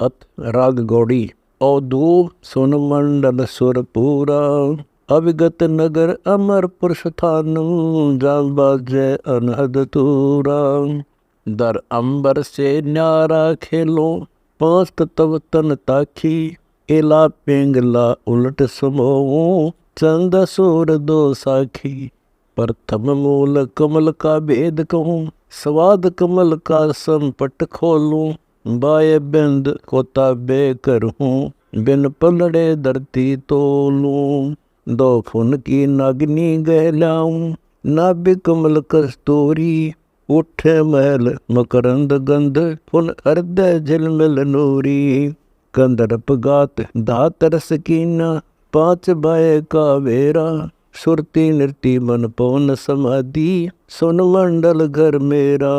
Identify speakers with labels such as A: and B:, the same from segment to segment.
A: अत राग गौड़ी। औदू सुन मंडल सुर पूरा, अविगत नगर अमर पुरुष थानु, जान बाजे अनहद तूरा। दर अंबर से न्यारा खेलो, पांच तव तन ताखी, एला पेंगला उलट समोऊ, चंद सूर दो साखी। प्रथम मूल कमल का भेद कहूँ, स्वाद कमल का संपट खोलूं, बाय बिंद को ताबे करूं, बिन पलड़े धरती तोलूं। दो फुन की नागनी गहलाऊं, नाभि कमल कस्तूरी, उठे महल मकरंद गंध, फुन हृदय झिलमिल नूरी। कंदर्प गात धात रस कीना, पांच बाय का वेरा, सुरती नृति मन पवन समाधि, सुन मंडल घर मेरा।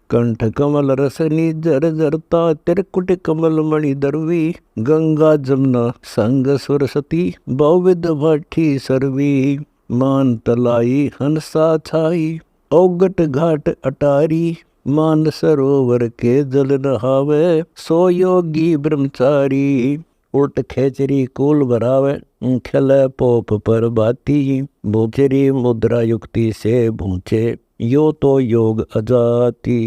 A: कंठ कमल रसनी जर जरता, तिरकुट कमल मणि दरवी, गंगा जमुना संग सरस्वती, बहुविध भाठी सरवी। मान तलाई हंसा छाई, औगट घाट अटारी, मान सरोवर के जल नहावे, सो योगी ब्रह्मचारी। उल्ट खेचरी कूल भरावे, खिले पोप पर बाती, भूचरी मुद्रा युक्ति से भूचे, यो तो योग अजाती।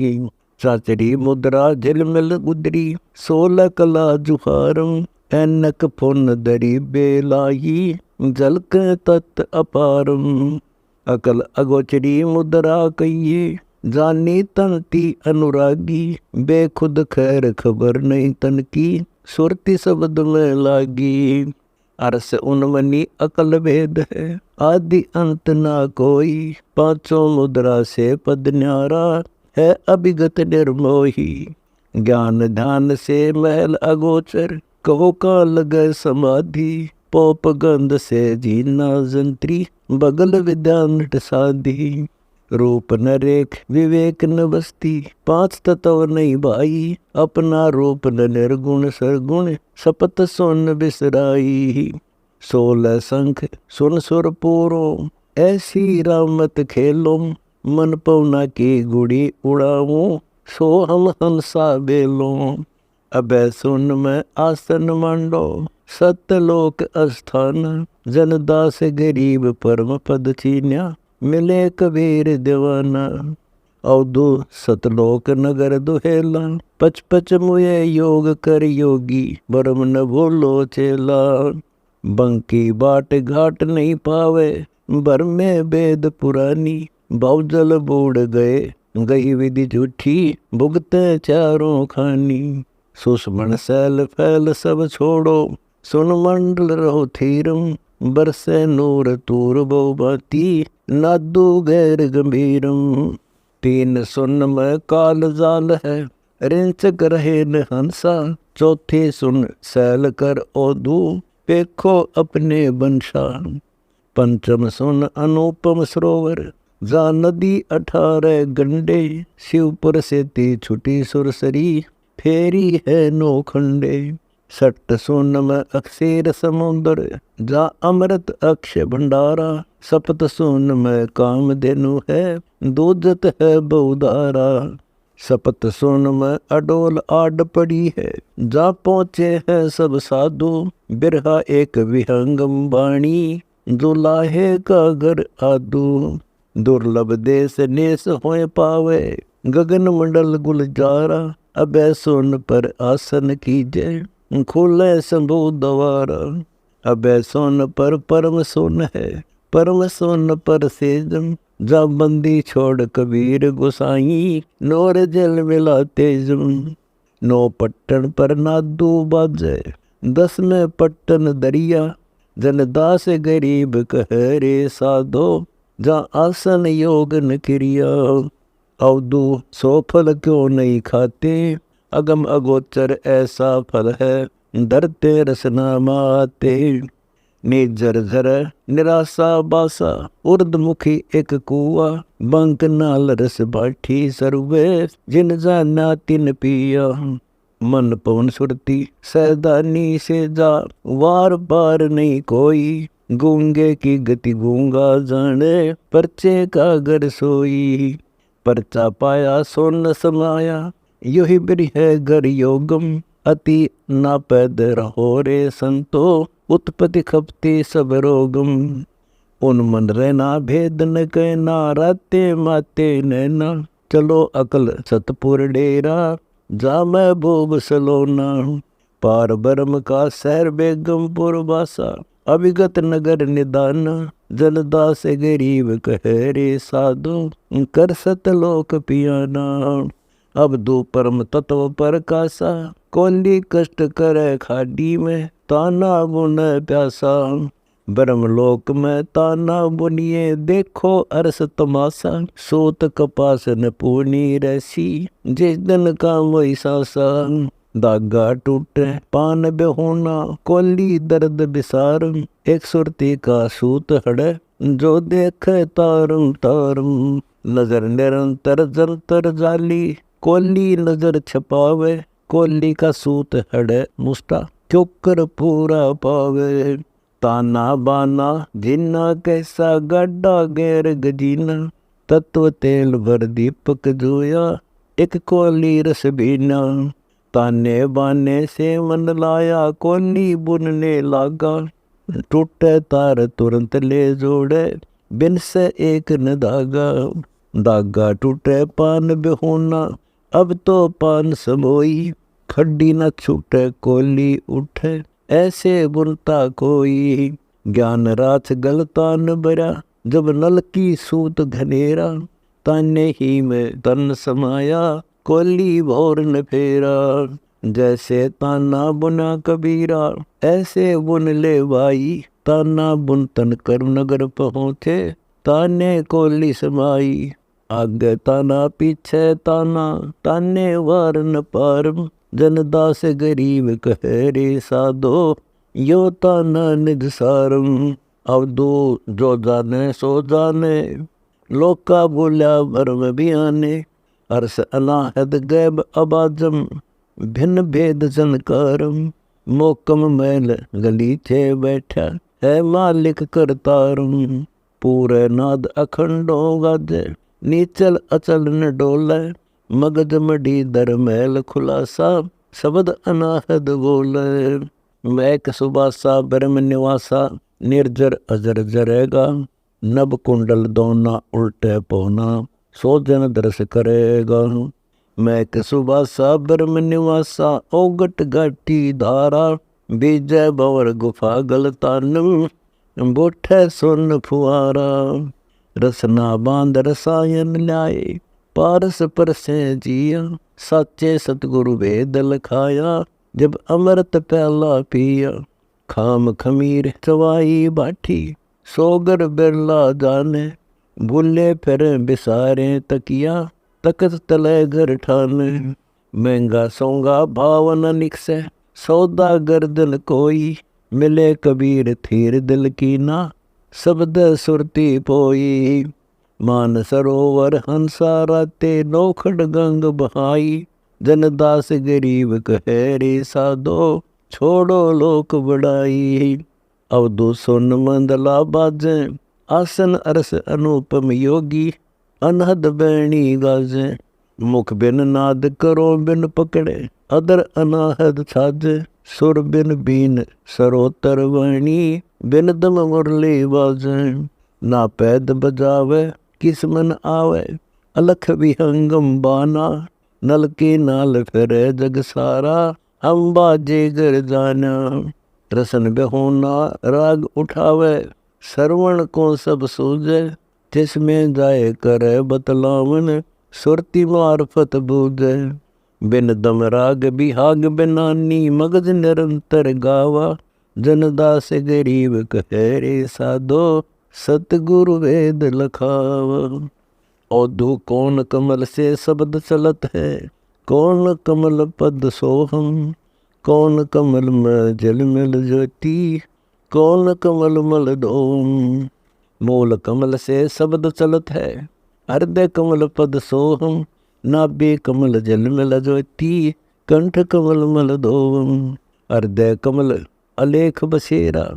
A: चाचरी मुद्रा झिलमिल गुदरी, 16 कला जुहारम, ऐनक पुन दरी बेलाई, जलक तत् अपारम। अकल अगोचरी मुद्रा कहिए, जानी तनती अनुरागी, बेखुद खैर खबर नहीं तन की, सुरती शब्द में लागी। अरस उनमनी अकल भेद है, आदि अंत ना कोई, पांचों मुद्रा से पद न्यारा, है अभिगत निर्मोही। ज्ञान ध्यान से महल अगोचर, कहो का लगे समाधि, पोप गंध से जीना जंत्री, बगल विद्या नट साधी। रूप न रेख विवेक न बस्ती, पांच तत्व नहीं भाई, अपना रूप न निर्गुण सरगुण, सपत सुन बिसराई। 16 शंख सुन सुर पूरो, ऐसी रामत खेलो, मन पवना की गुड़ी उड़ाऊं, सो हम हंसा बेलो। अबे सुन मैं आसन मांडो, सत्यलोक अस्थान, जनदास गरीब परम पद चीन्या, मिले कबीर दीवाना। अवधु सतलोक नगर दुहेला, पच पच मुए योग कर योगी, बरम न भूलो चेला। बंकी बाट घाट नहीं पावे, बर में वेद पुरानी, बहुजल बूढ़ गए, गई विधि झूठी, भुगते चारों खानी। सुषमण सैल फैल सब छोड़ो, सुन मंडल रहो थीरम, बरसे नूर तूर बहुभांति, नादू गैर गंभीरम। तीन सुन में काल जाल है, रिंचक रहे न हंसा, चौथी सुन सैल कर ओदू, पेखो अपने बंशा। पंचम सुन अनुपम सरोवर, जा नदी 18 गंडे, शिवपुर से ती छुटी सुरसरी, फेरी है नौखंडे। सट सुन में अक्षर समुद्र, जा अमृत अक्षय भंडारा, सप्त सुन में काम धेनु है, दूधत है बहुधारा। सपत सुन में अडोल आड पड़ी है, जा पहुँचे हैं सब साधु, बिरहा एक विहंगम वाणी, दुलाहे का घर आदू। दुर्लभ देश नेस होए पावे, गगन मंडल गुलजारा, अबे सुन पर आसन कीजे, खुले शंभु द्वारा। अबे सोन पर परम सोन है, परम सोन पर सेजम, जा बंदी छोड़ कबीर गोसाई, नोर जल मिला तेजम। 9 पट्टन पर नादू बाजे, 10 में पट्टन दरिया, जनदास गरीब कह रे साधो, जा आसन योग न क्रिया। अवधु सो फल क्यों नहीं खाते, अगम अगोचर ऐसा फल है, धरते रसना माते। निजर झर निराशा बासा, उर्दमुखी एक कुआ, बंक नाल रस बाठी सर्वे, जिन जाना तिन पिया। मन पवन सुरती सैदानी से जा, वार पार नहीं कोई, गूंगे की गति गूंगा जाने, परचे का घर सोई। परचा पाया सोन समाया, यही बिर है घर योगम, अति ना पैद रहो रे संतो, उत्पत्ति खपती सब रोगम। उन मन रहना भेद न कहना, राते माते नैना। चलो अकल सतपुर डेरा, जा मैं भोग सलोना। पार ब्रह्म का शहर बेगमपुर वासा, अभिगत नगर निदान। जनदास गरीब कह रे साधु, कर सतलोक पियाना। अब दो परम तत्व पर कासा, कोली कष्ट करे खाडी में। ताना बुन प्यासा, ब्रह्मलोक में ताना बुनिए, देखो अरस तमाशा। सोत कपास न पूनी रसी, जिस दिन का वही सासा। दागा टूटे पान बेहोना, कोली दर्द बिसार। एक सुरती का सूत हड़े, जो देखे तारम तारम। नजर निरंतर जंतर जाली, कोली नजर छपावे। कोली का सूत हड़े मुस्ता, चोकर पूरा पावे। ताना बाना जिन्ना कैसा, गड्ढा गैर गजीना। तत्व तेल भर दीपक जोया, एक कोली रस बीना। ताने बाने से मन लाया, कोली बुनने लागा। टूटे तार तुरंत ले जोड़े, बिन से एक न धागा। धागा टूटे पान बेहोना, अब तो पान समोई। खड्डी न छूटे कोली उठे, ऐसे बुनता कोई। ज्ञान राछ गलता न बरा, जब नल की सूत घनेरा। ताने ही में तन समाया, कोली भोर न फेरा। जैसे ताना बुना कबीरा, ऐसे बुन ले भाई। ताना बुन तन कर नगर पहुँचे, ताने कोली समाई। आगे ताना पीछे ताना, ताने वार न पार। जनदास गरीब कह रे साधो, यो ताना निज सारम। अब दो जो जाने सो जाने, लोका बोल्या भरम बयाने। अरस अनाहद गैब अबाजम, भिन्न भेद जनकारम। मोकम मैल गलीचे बैठा, है मालिक करतारम। पूरे नाद अखंडो गाजे, नीचल अचल न डोले। मगज मढ़ी दर मैल खुलासा, शब्द अनाहद बोले। मैक सुबासा ब्रह्म निवासा, निर्जर अजर जरेगा। नभ कुंडल दोना उल्टे पौना, सो जन दर्श करेगा। मैक सुबासा ब्रह्म निवासा, ओगट घाटी धारा। बीजय भंवर गुफा गलतान, बोठे सुन फुआरा। रसना बांध रसायन ल्याए, पारस परसे जिया। साचे सतगुरु वेद लखाया, जब अमृत प्याला पिया। खाम खमीर चवाई बाठी, सोगर बिरला जाने। भूले फिर बिसारे तकिया, तकत तले घर ठाने। महंगा सोंगा भाव न निकसे, सौदा गर्दन कोई। मिले कबीर थीर दिल की ना, शब्द सुरती पोई। मान सरोवर हंसा राते, नौखड़ गंग बहाई। जनदास गरीब कहे रे साधो, छोड़ो लोक बड़ाई। अवधु सुन मंदला बाजे, आसन अरस अनुपम योगी। अनहद बैणी गाजे, मुख बिन नाद करो बिन पकड़े। अदर अनाहद छाजे, सुर बिन बीन सरोतर वाणी। बिन दम मुरली बाजे, ना पैद बजावे किस मन आवे। अलख विहंगम बाना, नल के नाल फिरे जग सारा। हम बाजे घर जाना, रसन बेहोना राग उठावे। श्रवण को सब सूझे, जिसमें जाए करे बतलावन। सुरती मार्फत बूझे, बिन दम राग बिहाग बिनानी। मगज निरंतर गावा, जनदास गरीब कहे रे साधो। सतगुरु वेद लखावा। औधु कौन कमल से शब्द चलत है, कौन कमल पद सोहम। कौन कमल में जल मिल ज्योति, कौन कमल मल डोम। मूल कमल से शब्द चलत है, हृदय कमल पद सोहम। नाभि कमल जल मिल ज्योति, कंठ कमल मल धोम। हृदय कमल अलेख बसेरा,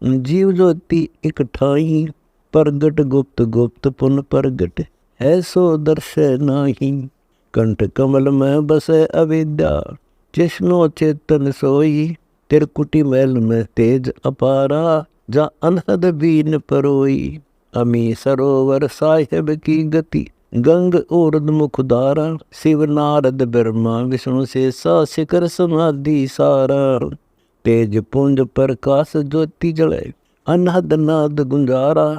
A: जीव ज्योति एक ठाई। प्रगट गुप्त गुप्त पुन प्रगट, है सो दर्श नाही। कंठ कमल में बसे अविद्या, जिष्णु चेतन सोई, त्रिकुटी महल में तेज अपारा, जा अनहद बीन परोई। अमी सरोवर साहिब की गति, गंग ऊर्ध मुख धारा, शिव नारद ब्रह्मा विष्णु से सा शिखर समाधि सारा। तेज पुंज प्रकाश ज्योति जले, अनहद नाद गुंजारा,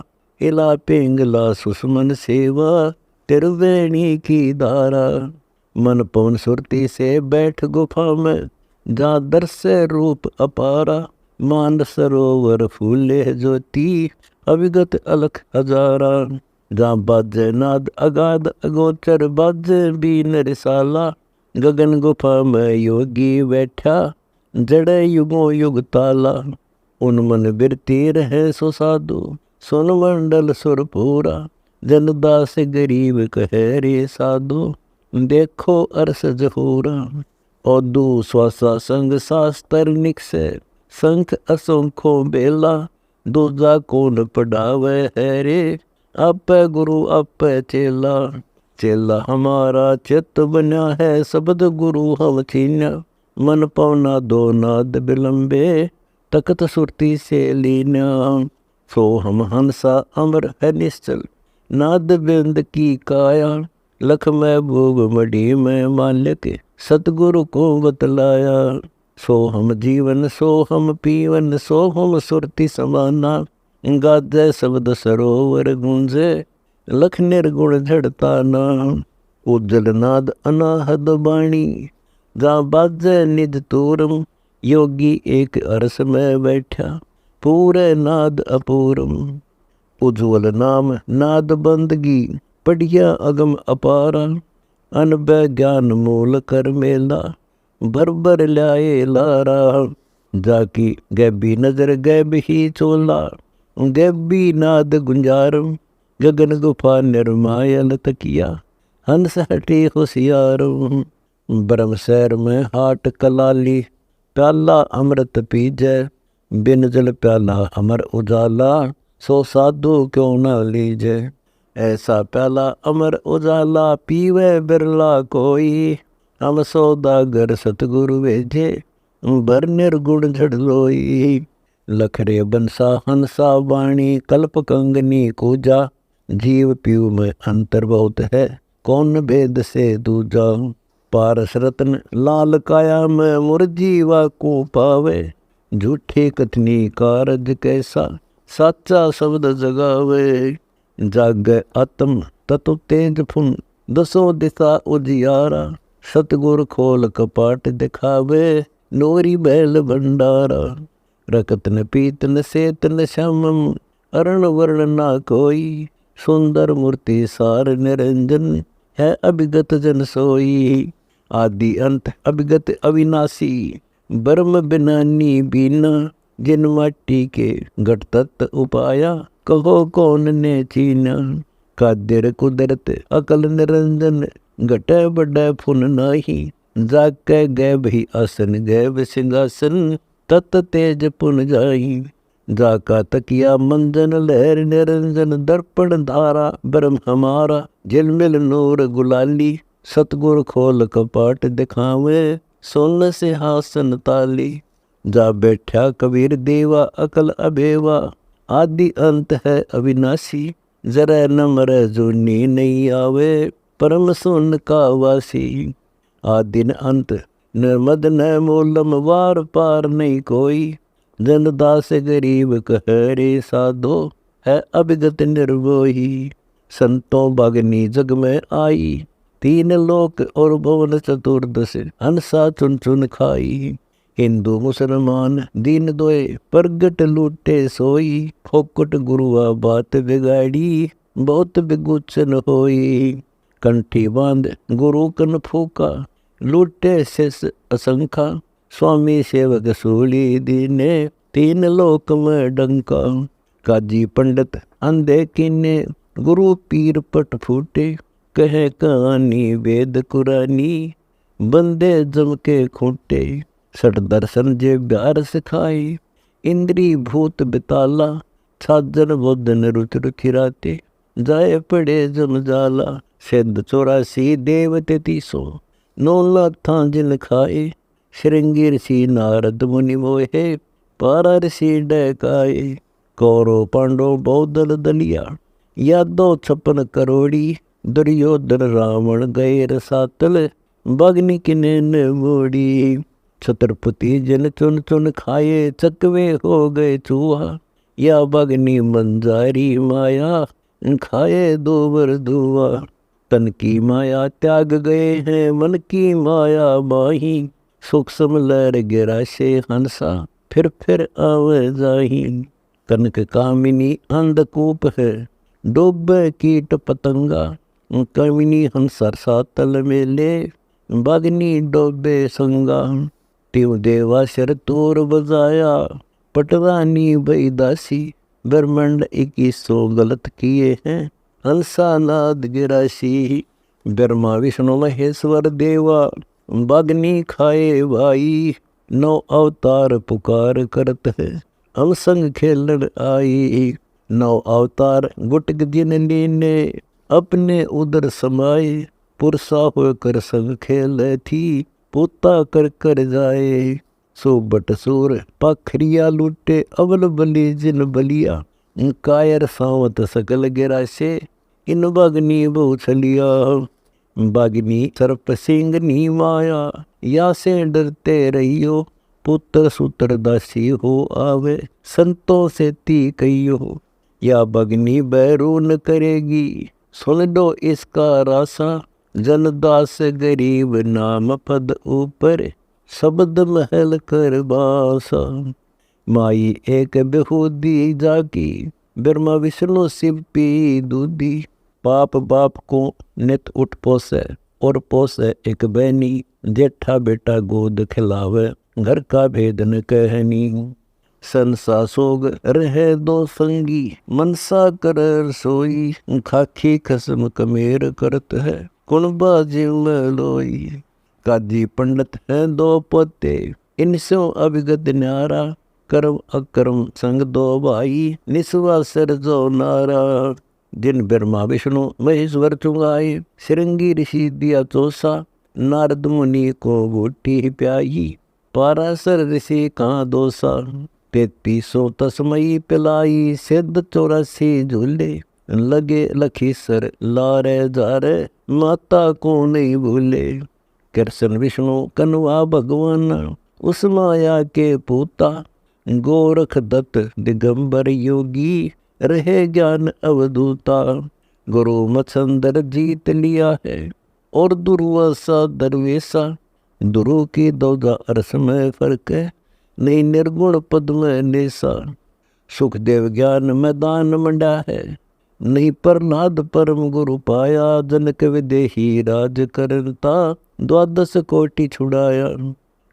A: इला पिंगला सुषमन सेवा, तिरुवेणी की धारा। मन पवन सुरती से बैठ गुफा में, जा दर्श रूप अपारा, मान सरोवर फूले ज्योति, अविगत अलख हजारा। जा बाजे नाद अगाध अगोचर, बाजे बीन रिसाला, गगन गुफा में योगी बैठा, जड़े युगों युग ताला। उन्मन बिरती रहे सो साधु, सुन मंडल सुरपूरा, जनदास गरीब कहे रे साधु, देखो अरस जहूरा। औदू स्वासा संग शास्त्र निकसे, संख असंखो बेला, दूजा कौन पढ़ावे है रे, आप गुरु आप चेला। चेला हमारा चित्त बन्या है, शब्द गुरु हम छीन्या, मन पवना दो नाद विलंबे, तकत सुरती से लीन्या। सो हम हंसा अमर है निश्चल, नाद बिंद की काया, लख में भोग मढ़ी में मालिक, सतगुरु को बतलाया। सो हम जीवन सो हम पीवन, सो हम सुरति समाना, गाजे शब्द सरोवर गूंजे, लख निर्गुण झड़ता ना। उज्जल नाद अनाहद बाणी, जा बाजे निज तूरम, योगी एक अरस में बैठा, पूरे नाद अपूरम। उज्ज्वल नाम नाद बंदगी, पढ़िया अगम अपारा, अनब ज्ञान मूल कर मेला, बरबर ल्याए लारा। जाकी गैबी नजर गैब ही चोला, गैबी नाद गुंजारम, गगन गुफा निर्मायल तकिया, हंस हटे होशियारम। ब्रह्म शहर में हाट कलाली, प्याला अमृत पीजै, बिन जल प्याला अमर उजाला, सो साधु क्यों न लीजै। ऐसा प्याला अमर उजाला, पीवे बिरला कोई, हम सौदागर सतगुरु भेजे, बर निर्गुण झड़ लोई। लखरे बंसा हंसा वाणी, कल्प कंगनी कूजा, जीव पीव में अंतर बहुत है, कौन भेद से दूजा। पारस रत्न लाल काया में, मुरजीवा को पावे, झूठे कथनी कारज कैसा, साचा शब्द जगावे। जाग आत्म तत्व तेज फुन, दसों दिशा उजियारा, सतगुर खोल कपाट दिखावे, नोरी बैल भंडारा। रकत न पीत न सेत न श्यामम, अरण वर्ण ना कोई, सुंदर मूर्ति सार निरंजन, है अभिगत जन सोई। आदि अंत अभिगत अविनाशी, ब्रह्म बिनानी बीना, जिन माटी के घट तत्त उपाया, कहो कौन ने चीना। कादिर कुदरत अकल निरंजन, घटे बड़े फुन नाही, जाके गए भी आसन गए सिंहासन, तत तेज पुन जाई। जाका तकिया मंजन लहर निरंजन, दर्पण धारा ब्रह्म हमारा, झिलमिल नूर गुलाली, सतगुर खोल कपाट दिखावे, सोन सिंहासन ताली। जा बैठा कबीर देवा अकल अबेवा, आदि अंत है अविनाशी, जरा न मरे जूनी नहीं आवे, परम सुन का वासी। आदिन अंत निर्मद न मूलम, वार पार नहीं कोई, जनदास गरीब कह रे साधो, है अभिगत निर्भोही। संतों बागनी जग में आई, तीन लोक और भुवन चतुर्दश, हंसा चुन चुन खाई। हिंदू मुसलमान दीन दोए, प्रगट लूटे सोई, फोकट गुरुआ बात बिगाड़ी, बहुत बिगुचन होई। कंठी बांध गुरु कन फूका, लूटे शिष असंखा, स्वामी सेवक सूली दीने, तीन लोक में डंका। काजी पंडित अंधे कीने, गुरु पीर पट फूटे, कहे कहानी वेद कुरानी, बंदे जम के खूटे। सठ दर्शन जे ब्यार सिखाई, इंद्री भूत बिताला, छाजन बोधन रुच रुखिराते, जाए पड़े जम जाला। सिद्ध 84 देव 3300, 9 लाख जिन खाए, श्रृंगी ऋषि नारद मुनि मोहे, पारा ऋषि डकाए। कौरव पांडव बहुदल दलिया, यादव 56 करोड़ी। दुर्योधन रावण गए रसातल, बगनी किने न मोड़ी। छत्रपति जन चुन चुन खाए, चकवे हो गए चूहा। या बगनी मंजारी माया, खाए दोबर धुआ। तन की माया त्याग गए हैं, मन की माया माही। सूक्ष्म लहर गिरा से हंसा, फिर आवे जाही। कनक कामिनी अंधकूप है, डूबे कीट पतंगा। कामिनी हंसर सातल मेले, बगनी डोबे संगा। त्यों देवा सिर तोर बजाया, पटरानी भई दासी। ब्रह्मांड 2100 गलत किए हैं, हंसा नाद गिरासी। ब्रह्मा विष्णु महेश्वर देवा, बगनी खाए भाई। 9 अवतार पुकार करत है, हम संग खेलन आई। 9 अवतार गुटक जिन लीने, अपने उदर समाए। पुरसा होकर संग खेल थी, पोता कर कर जाए। सो बटसूर पखरिया लूटे, अवल बली जिन बलिया। कायर सावत सकल गिरा से, इन बगनी बहु छलिया। बगनी सर्प सिंह नी माया, या से डरते रहियो। पुत्र सूत्र दासी हो आवे, संतों से ती कहियो। या बगनी बैरून करेगी, सुन लो इसका रासा। जनदास गरीब नाम पद ऊपर, शब्द महल कर बासा। माई एक बेहूदी जाकी, ब्रह्मा विष्णु शिव पी दूधी। पाप बाप को नित उठ पोसे, और पोसे एक बहनी। जेठा बेटा गोद खिलावे, घर का भेद न कहनी। संसा सोग रहे दो संगी, मनसा कर सोई। खाखी खसम कमेर करत है, कुणबा जिम लोई। काजी पंडित है दो पोते, इनसो अभिगत न्यारा। कर्म अकर्म संग दो भाई, निस्वा सर जो नारा। जिन ब्रह्मा विष्णु महेश्वर चुंगाए, श्रृंगी ऋषि दिया चोसा। नारद मुनि को बूटी प्याई, पाराशर ऋषि कहाँ दोसा। 3300 तस्मई पिलाई, सिद्ध 84 झूले। लगे लखीसर लारे जारे, माता को नहीं भूले। कृष्ण विष्णु कन्वा भगवान, उस माया के पूता। गोरख दत्त दिगंबर योगी, रहे ज्ञान अवधूता। गुरु मच्छंदर जीत लिया है, और दुर्वासा दरवेशा। दुरु की दौदा अरस में फर्क है, नहीं निर्गुण पद में नेसा। सुखदेव ज्ञान मैदान मंडा है, नहीं प्रहलाद परम गुरु पाया। जनक विदेही राज करता, 12 कोटि छुड़ाया।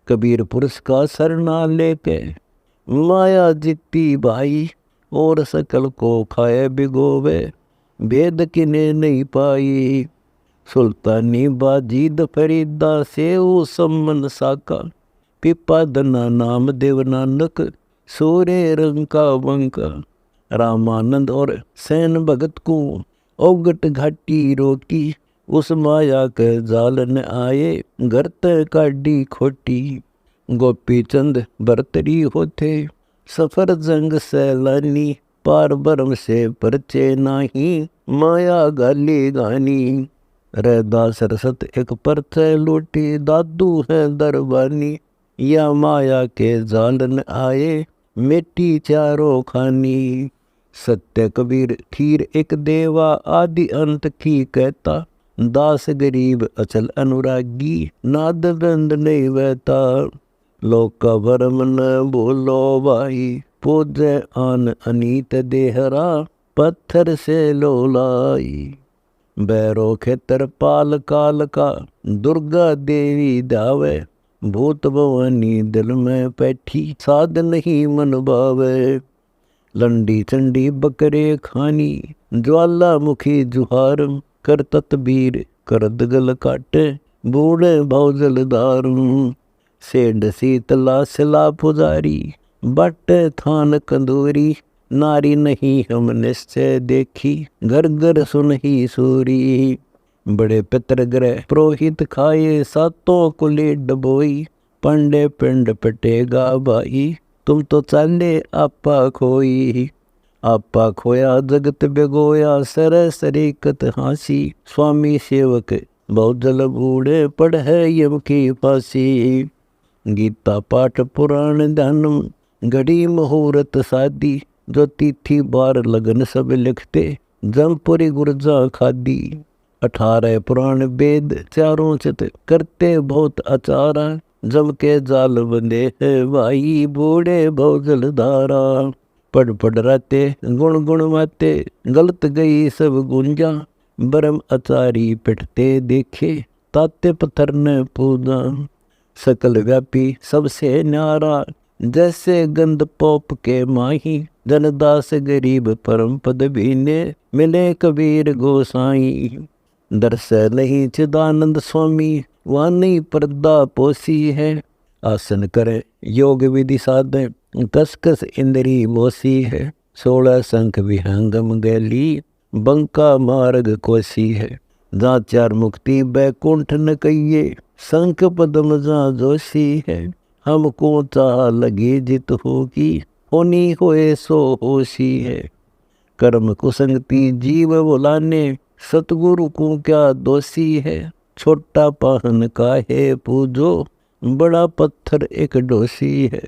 A: कबीर पुरुष का सरना लेके, माया जितती भाई। और सकल को खाए बिगोवे, भेद किने नहीं पाई। सुल्तानी बाजीद फरीदा से वो सम्मन साका। पिपा दना नाम देव नानक, सूर्य रंग का बंका। रामानंद और सैन भगत को औगट घाटी रोकी। उस माया के जाल न आए, घर तक काटी खोटी। गोपी चंद बरतरी होते, सफर जंग सैलानी। पार ब्रह्म से परचे नाही, माया गाली गानी। रैदास रसत एक परचय लूटी, दादू है दरबानी। या माया के जाल न आए, मिट्टी चारों खानी। सत्य कबीर खीर एक देवा, आदि अंत की कहता। दास गरीब अचल अनुरागी, नाद बंद नहीं बहता। लोक का भरम न बोलो भाई, पूजे आन अनीत देहरा। पत्थर से लोलाई, बैरो खेतर पाल काल का। दुर्गा देवी दावे, भूत भवानी दिल में बैठी। साध नहीं मन भावे, लंडी चंडी बकरे खानी। ज्वालामुखी जुहार, कर ततबीर कर दगल काटे। बूढ़े भौजल दारू, सेड शीतला सिला पुजारी। बट थान कंदूरी, नारी नहीं हम निश्चय देखी। घर घर सुन ही सूरी। बड़े पितर ग्रह पुरोहित खाए, सातों कुले डबोई। पांडे पिंड पटेगा भाई, तुम तो चाले आपा खोई। आपा खोया जगत बेगोया, सर सरीकत हासी। स्वामी सेवक बहुजल बूढ़े, पढ़ है यम की फांसी। गीता पाठ पुराण ध्यानम, घड़ी मुहूर्त शादी। जो तिथि बार लगन सब लिखते, जमपुरी गुरजा खादी। 18 पुराण वेद चारों चित, करते बहुत आचारा। जम के जाल बंदे है भाई, बूढ़े बहुजल धारा। पढ़ पढ़ रहते गुण गुण माते, गलत गई सब गुंजा। ब्रह्म आचारी पिटते देखे, ताते पत्थर न पूजा। सकल व्यापी सबसे न्यारा, जैसे गंध पोप के माही। जनदास गरीब परम पद बीने, मिले कबीर गोसाई। दर्श नहीं चिदानंद स्वामी, वानी पर्दा पोसी है। आसन करे योग विधि साधे, कस कस इंद्री मोसी है। 16 शंख विहंगम गैली, बंका मार्ग कोसी है। जहाँ 4 मुक्ति बैकुंठ न कहिए, शंख पदम जहाँ जोशी है। हमको चाह लगी जित होगी, होनी होए सो होशी है। कर्म कुसंगति जीव बुलाने, सतगुरु को क्या दोषी है। छोटा पाहन काहे पूजो, बड़ा पत्थर एक डोसी है।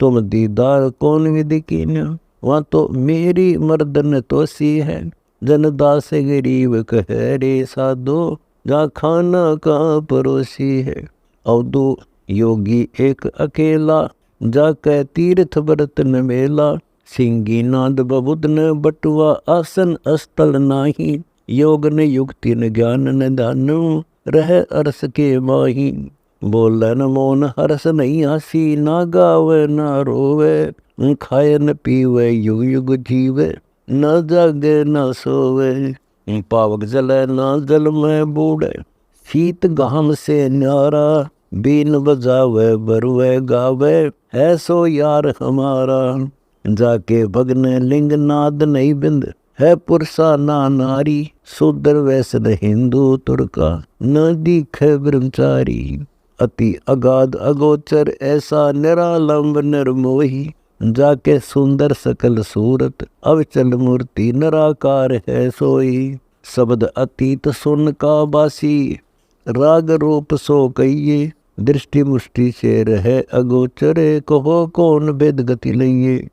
A: तुम दीदार कौन विधि कीन्या, वहाँ तो मेरी मर्दन तोसी है। जनदास गरीब कह रे साधो, जा खाना कहाँ परोसी है। अवधू योगी एक अकेला, जाके तीर्थ व्रत न मेला। सिंगी नाद बबुद न बटुआ, आसन अस्थल नाही। योग न युक्ति न ज्ञान न दान, रह अरस के माही। बोलन मोन हरस नहीं हसी, ना गावे ना रोवे। खाए न पीवे युग युग जीवे, न जागे न सोवे। पावक जले ना जल में बूढ़े, शीत घाम से न्यारा। बीन बजावे बरुए गावे, है सो यार हमारा। जाके भगन लिंग नाद नहीं बिंद, है पुरुषा ना नारी। शूद्र वैश्य हिंदू तुर्का, न दिखे ब्रह्मचारी। अति अगाध अगोचर ऐसा, निरालंब निर्मोही। जाके सुंदर सकल सूरत, अविचल मूर्ति निराकार है सोई। शब्द अतीत सुन का बासी, राग रूप सो कहिए। दृष्टि मुष्टि से रहे अगोचर, कहो कौन वेद गति लइए।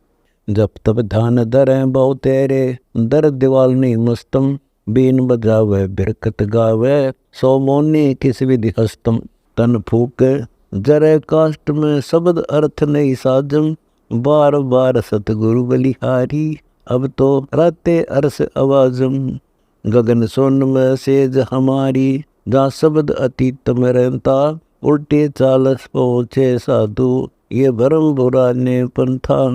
A: जब तब ध्यान धरे बहु तेरे, दर दीवाल नहीं मस्तम। बीन बजावे बिरकत गावे, सो मोनी किस विधि हस्तम। तन फूके जरे काष्ट में, शब्द अर्थ नहीं साजम। बार बार सतगुरु बलिहारी, अब तो राते अरस आवाजम। गगन सोन में सेज हमारी, जहाँ शब्द अतीत में रहता। उल्टे चालस पहुँचे साधु, ये भरम बुरा ने पंथा।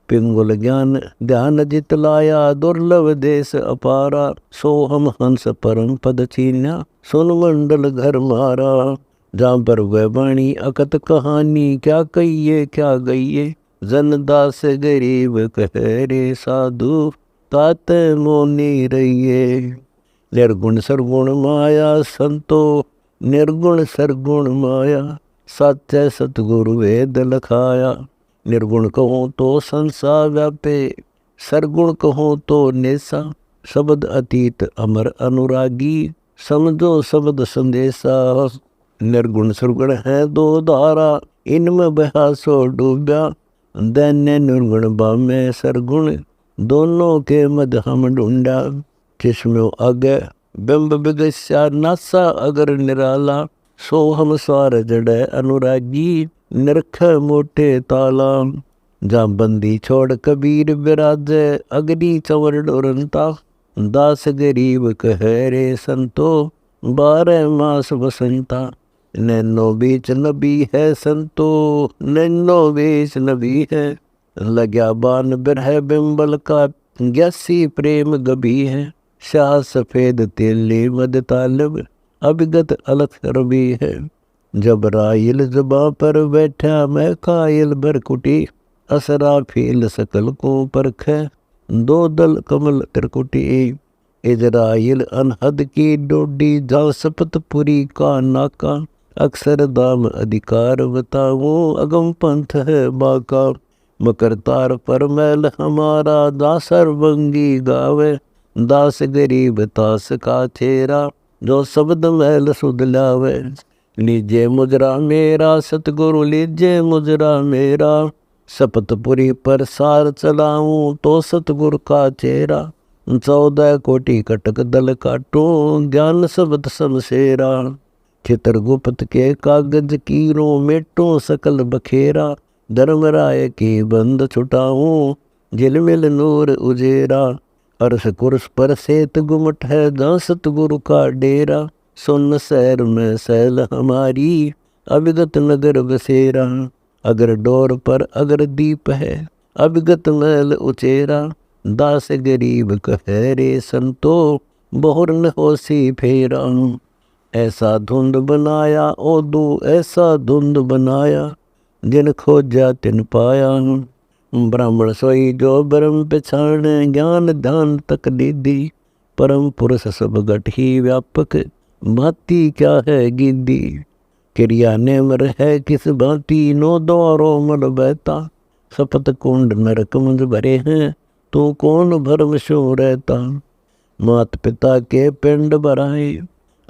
A: पिंगुल ज्ञान ध्यान जित लाया, दुर्लभ देश अपारा। सो हम हंस परम पद छीन्या, सुन मंडल घर मारा। जहाँ पर वह वाणी अकत कहानी, क्या कहिए क्या गइए। जनदास गरीब कह रे साधु, तात मोनी रहिए। निर्गुण सरगुण माया संतो, निर्गुण सरगुण माया। सत्य सतगुरु वेद लखाया। निर्गुण कहो तो संसार व्यापे, सरगुण कहो तो नेसा। शब्द अतीत अमर अनुरागी, समझो शब्द संदेशा। निर्गुण सरगुण है दो धारा, इनमें बहा सो डूब्या। दैन्य निर्गुण बामे सरगुण, दोनों के मध्य हम ढूंढा। जिसमें आगे बिंब बिगस्या, नासा अगर निराला। सो हम सार जड़े अनुरागी, निरख मोटे ताला। जहाँ बंदी छोड़ कबीर विराजे, अग्नि चवर डोरंता। दास गरीब कह रे संतो, 12 मास बसंता। नैनो बीच नबी है संतो, नैनो बीच नबी है। लग्या बान बिरह बिंबल का, 81 प्रेम गभी है। शाह सफेद तेली मद तालब, अभिगत अलख रबी है। जब राइल जुबा पर बैठा, मैं कायल भरकुटी। असरा फील सकल को परख, 2 दल कमल त्रिकुटी। इजराइल अनहद की डोडी, जा सपतपुरी का नाका। अक्षर दाम अधिकार बताऊं, अगम पंथ है बाका। मकर तार पर मैल हमारा, दासर बंगी गावे। दास गरीब तास का चेरा, जो शब्द मैल सुध लावे। लीजे मुजरा मेरा सतगुरु, लीजे मुजरा मेरा। शपथपुरी पर सार चलाऊं, तो सतगुरु का चेहरा। 14 कोटि कटक दल काटूं, ज्ञान शब्द शमशेरा। चित्रगुप्त के कागज कीरों, मेटों सकल बखेरा। धर्मराय की बंद छुटाऊं, झिलमिल नूर उजेरा। अर्श कुर्स पर सेत गुमट है, जहाँ सतगुरु का डेरा। सुन शहर में सैल हमारी, अविगत नगर बसेरा। अगर डोर पर अगर दीप है, अविगत मैल उचेरा। दास गरीब कहे रे संतो, बहुर न होसी फेरा। ऐसा धुंध बनाया ओ दू, ऐसा धुंध बनाया। जिन खोजा तिन पाया। ब्राह्मण सोई जो ब्रह्म पछाणे, ज्ञान ध्यान तक निधि। परम पुरुष सब घट ही व्यापक, भांति क्या है गिद्धि। क्रिया नेमर है किस भांति, नो द्वारो मल बहता। सपत कुंड नरक मुझ भरे हैं, तू कौन भरम सो रहता। मात पिता के पिंड भराए,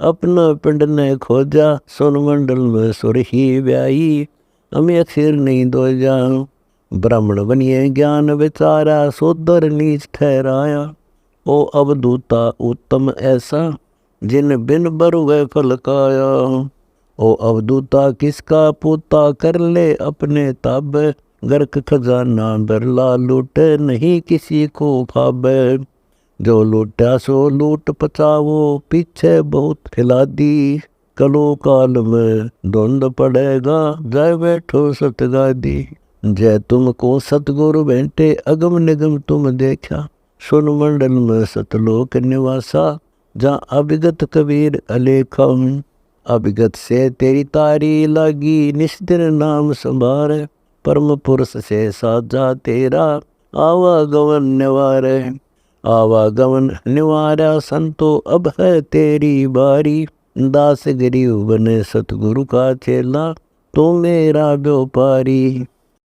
A: अपना पिंड ने खोजा। सुन मंडल में सुर ही व्याई, हमें अक्षर नहीं दो जा। ब्राह्मण बनिए ज्ञान विचारा, सोदर नीच ठहराया। ओ अवधूता उत्तम ऐसा, जिन बिन बरुए फल काया। ओ अवधूता किसका पोता, कर ले अपने ताब। गर्क खजाना बिरला लूटे, नहीं किसी को फाबे। जो लूटा सो लूट पचावो, पीछे बहुत खिला दी। कलो काल में धुंध पड़ेगा, जय बैठो सतगादी। जय तुमको सतगुरु भेंटे, अगम निगम तुम देखा। सुन मंडल में सतलोक निवासा, जहाँ अभिगत कबीर अलेखा। अभिगत से तेरी तारी लागी, निस्तिर नाम संभारे। परम पुरुष से साजा तेरा, आवागमन निवारे। आवागमन निवारा संतो, अब है तेरी बारी। दास गरीब बने सतगुरु का चेला, तो मेरा व्यापारी।